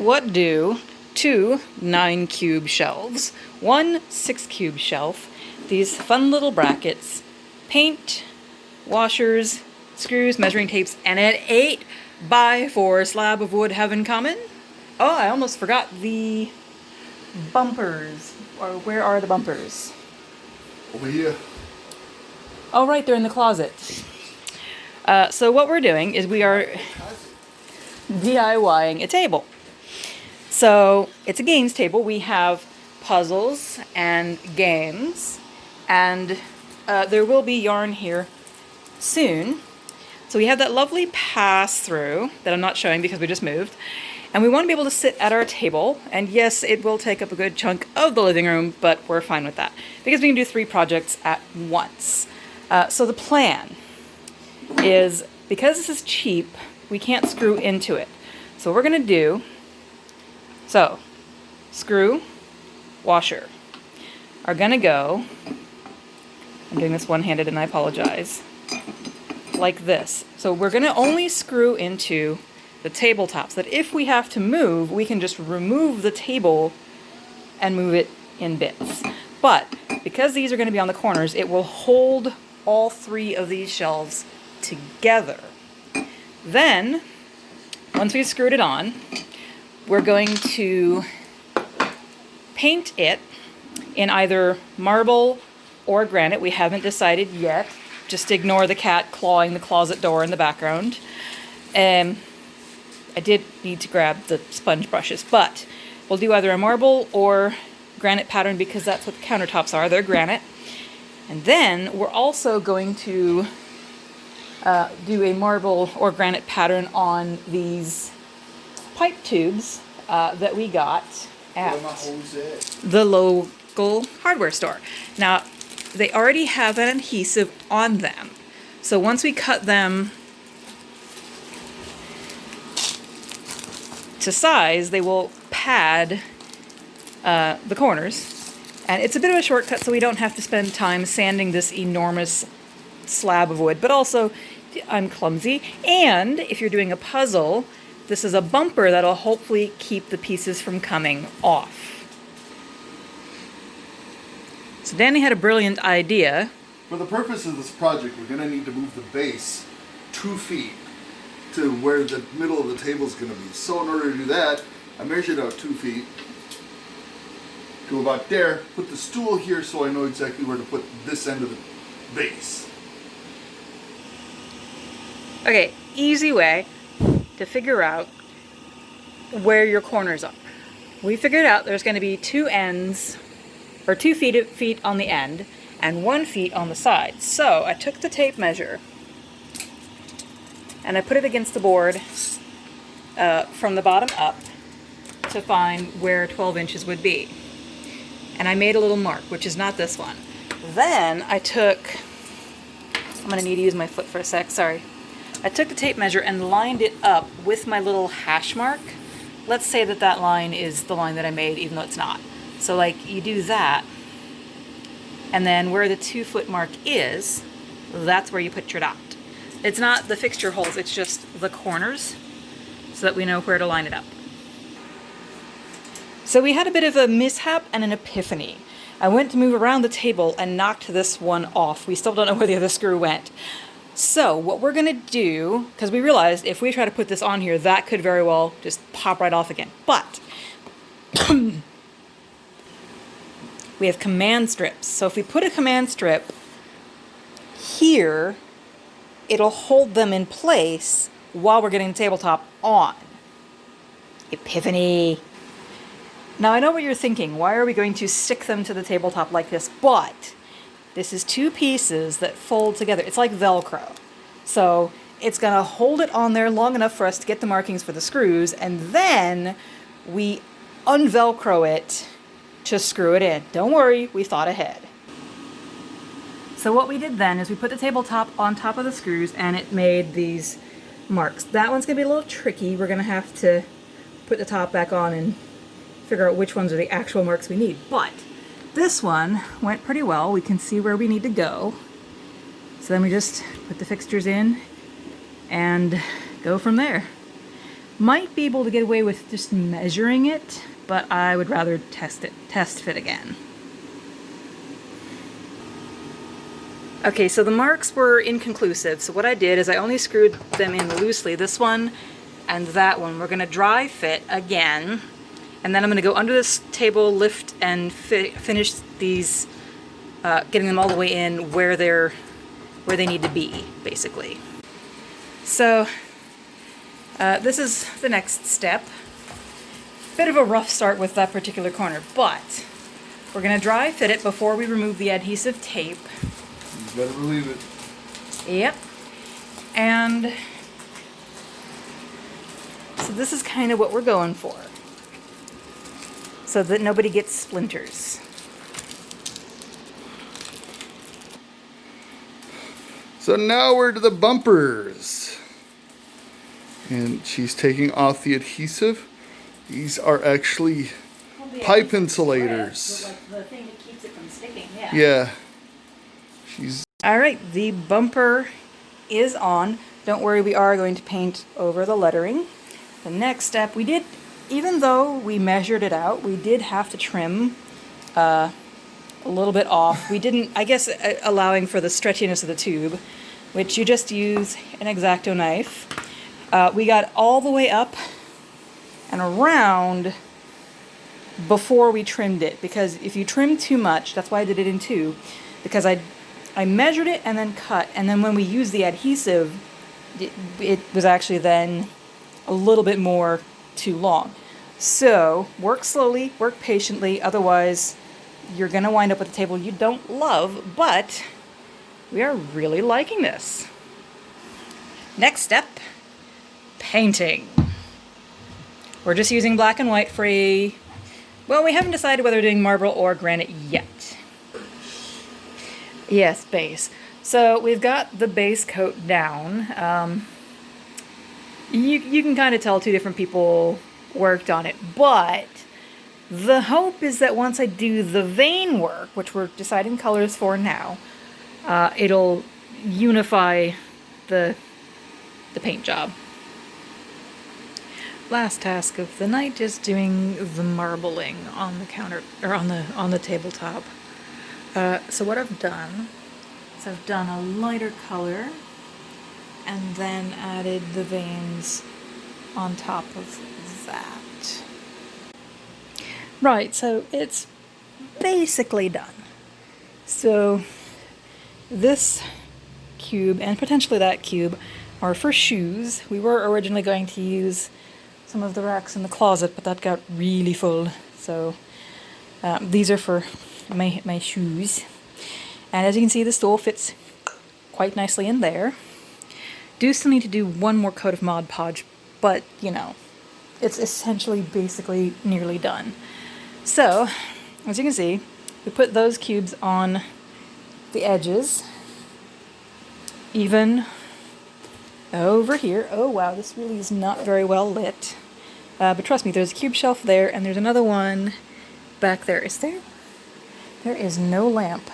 what do 2 9-cube shelves, 1 6-cube shelf, these fun little brackets, paint, washers, screws, measuring tapes, and an 8x4 slab of wood have in common? Oh, I almost forgot the bumpers. Or where are the bumpers? Over here. Oh, right, they're in the closet. So what we're doing is we are DIYing a table. So it's a games table. We have puzzles and games, and there will be yarn here soon. So we have that lovely pass-through that I'm not showing because we just moved. And we want to be able to sit at our table. And yes, it will take up a good chunk of the living room, but we're fine with that because we can do 3 projects at once. So the plan is, because this is cheap, we can't screw into it. So what we're going to do, screw, washer, are going to go, I'm doing this one-handed and I apologize, like this. So we're going to only screw into the tabletop so that if we have to move, we can just remove the table and move it in bits. But because these are going to be on the corners, it will hold all 3 of these shelves together. Then, once we've screwed it on, we're going to paint it in either marble or granite. We haven't decided yet. Just ignore the cat clawing the closet door in the background. I did need to grab the sponge brushes, but we'll do either a marble or granite pattern because that's what the countertops are. They're granite. And then we're also going to do a marble or granite pattern on these pipe tubes that we got at the local hardware store. Now, they already have an adhesive on them. So once we cut them to size, they will pad the corners. And it's a bit of a shortcut so we don't have to spend time sanding this enormous slab of wood. But also, I'm clumsy. And if you're doing a puzzle, this is a bumper that'll hopefully keep the pieces from coming off. So Danny had a brilliant idea. For the purpose of this project, we're going to need to move the base 2 feet to where the middle of the table is going to be. So in order to do that, I measured out 2 feet to about there, put the stool here so I know exactly where to put this end of the base. Okay, easy way to figure out where your corners are. We figured out there's going to be 2 ends, or 2 feet on the end, and 1 feet on the side. So I took the tape measure and I put it against the board from the bottom up to find where 12 inches would be. And I made a little mark, which is not this one. Then I took, I'm going to need to use my foot for a sec, sorry. I took the tape measure and lined it up with my little hash mark. Let's say that that line is the line that I made, even though it's not. So like you do that, and then where the 2-foot mark is, that's where you put your dot. It's not the fixture holes, it's just the corners, so that we know where to line it up. So we had a bit of a mishap and an epiphany. I went to move around the table and knocked this one off. We still don't know where the other screw went. So what we're going to do, because we realized if we try to put this on here, that could very well just pop right off again. But we have command strips. So if we put a command strip here, it'll hold them in place while we're getting the tabletop on. Epiphany. Now I know what you're thinking. Why are we going to stick them to the tabletop like this? But this is 2 pieces that fold together. It's like Velcro. So it's going to hold it on there long enough for us to get the markings for the screws, and then we unvelcro it to screw it in. Don't worry, we thought ahead. So what we did then is we put the tabletop on top of the screws and it made these marks. That one's going to be a little tricky. We're going to have to put the top back on and figure out which ones are the actual marks we need. But this one went pretty well. We can see where we need to go. So then we just put the fixtures in and go from there. Might be able to get away with just measuring it, but I would rather test fit again. Okay, so the marks were inconclusive, so what I did is I only screwed them in loosely, this one and that one. We're gonna dry fit again, and then I'm gonna go under this table, lift and finish these, getting them all the way in where they need to be, basically. So, this is the next step. Bit of a rough start with that particular corner, but we're gonna dry fit it before we remove the adhesive tape. You better believe it. Yep. And so this is kind of what we're going for, so that nobody gets splinters. So now we're to the bumpers. And she's taking off the adhesive. These are actually pipe insulators. Like the thing that keeps it from sticking, yeah. Yeah. All right, the bumper is on. Don't worry, we are going to paint over the lettering. The next step, we did, even though we measured it out, we did have to trim a little bit off. We didn't, I guess, allowing for the stretchiness of the tube, which you just use an Exacto knife. We got all the way up and around before we trimmed it, because if you trim too much, that's why I did it in two, because I measured it and then cut, and then when we used the adhesive, it was actually then a little bit more too long. So work slowly, work patiently, otherwise you're going to wind up with a table you don't love, but we are really liking this. Next step, painting. We're just using black and white for well, we haven't decided whether we're doing marble or granite yet. Yes, base. So we've got the base coat down. You can kind of tell two different people worked on it, but the hope is that once I do the vein work, which we're deciding colors for now, it'll unify the paint job. Last task of the night is doing the marbling on the counter, or on the tabletop. So what I've done is I've done a lighter color and then added the veins on top of that. Right, so it's basically done. So this cube and potentially that cube are for shoes. We were originally going to use some of the racks in the closet, but that got really full. So these are for my shoes. And as you can see, the stool fits quite nicely in there. Do still need to do one more coat of Mod Podge, but you know, it's essentially basically nearly done. So, as you can see, we put those cubes on the edges, even over here. Oh wow, this really is not very well lit. But trust me, there's a cube shelf there, and there's another one back there. Is there? There is no lamp.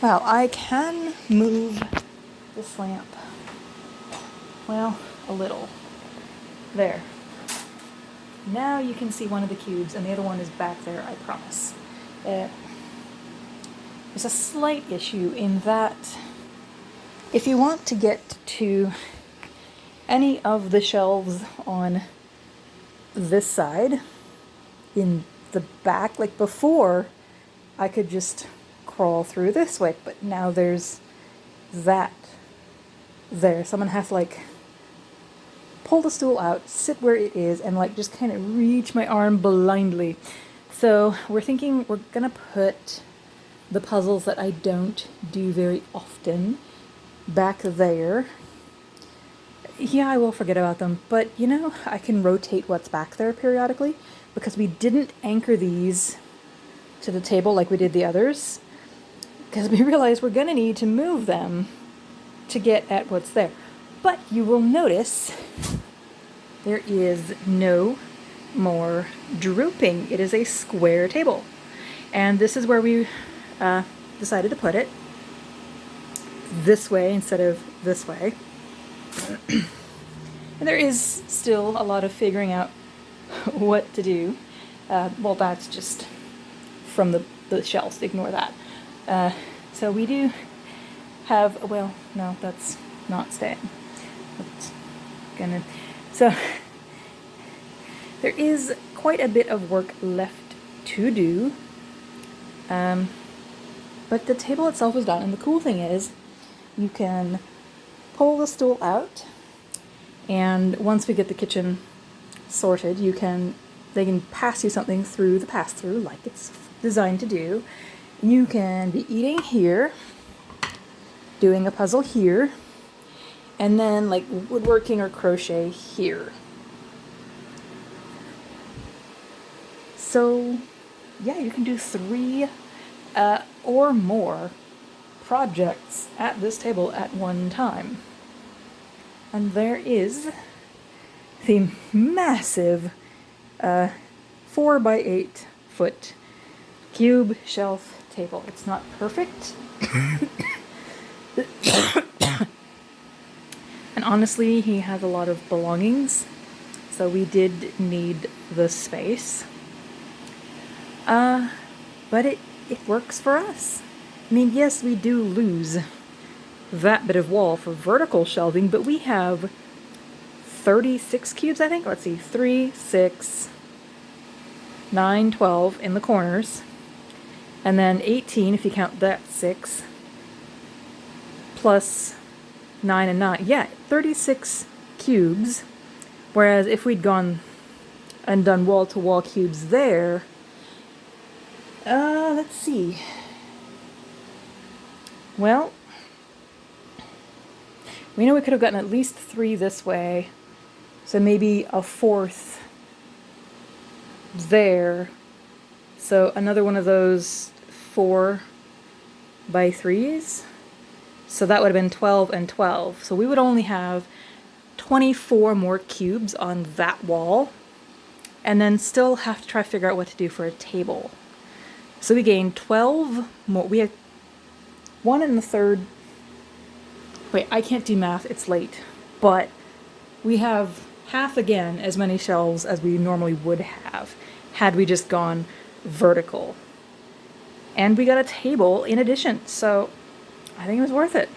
Wow, I can move this lamp. Well, a little. There. Now you can see one of the cubes, and the other one is back there, I promise. There's a slight issue in that if you want to get to any of the shelves on this side, in the back, like before, I could just crawl through this way, but now there's that there. So I'm gonna have to like pull the stool out, sit where it is, and like just kind of reach my arm blindly. So we're thinking we're gonna put the puzzles that I don't do very often back there. Yeah, I will forget about them, but you know, I can rotate what's back there periodically, because we didn't anchor these to the table like we did the others, because we realized we're gonna need to move them to get at what's there. But you will notice there is no more drooping. It is a square table, and this is where we decided to put it, this way instead of this way. And there is still a lot of figuring out what to do. Well, that's just from the shelves, ignore that. So we do have, well, no, that's not staying. That's gonna, so there is quite a bit of work left to do. But the table itself is done, and the cool thing is you can pull the stool out, and once we get the kitchen sorted, they can pass you something through the pass-through like it's designed to do. You can be eating here, doing a puzzle here, and then like woodworking or crochet here. So yeah, you can do 3 or more projects at this table at one time. And there is the massive 4x8 foot cube shelf table. It's not perfect. And honestly, he has a lot of belongings, so we did need the space. But it works for us. I mean, yes, we do lose that bit of wall for vertical shelving, but we have 36 cubes, I think. Let's see, 3, 6, 9, 12 in the corners, and then 18 if you count that 6, plus 9 and 9. Yeah, 36 cubes, whereas if we'd gone and done wall-to-wall cubes there, let's see. Well, we know we could have gotten at least 3 this way, so maybe a 4th there. So another one of those 4x3s. So that would have been 12 and 12. So we would only have 24 more cubes on that wall, and then still have to try to figure out what to do for a table. So we gained 12 more. We have 1 and the third. Wait, I can't do math, it's late. But we have half again as many shelves as we normally would have had we just gone vertical. And we got a table in addition, so I think it was worth it.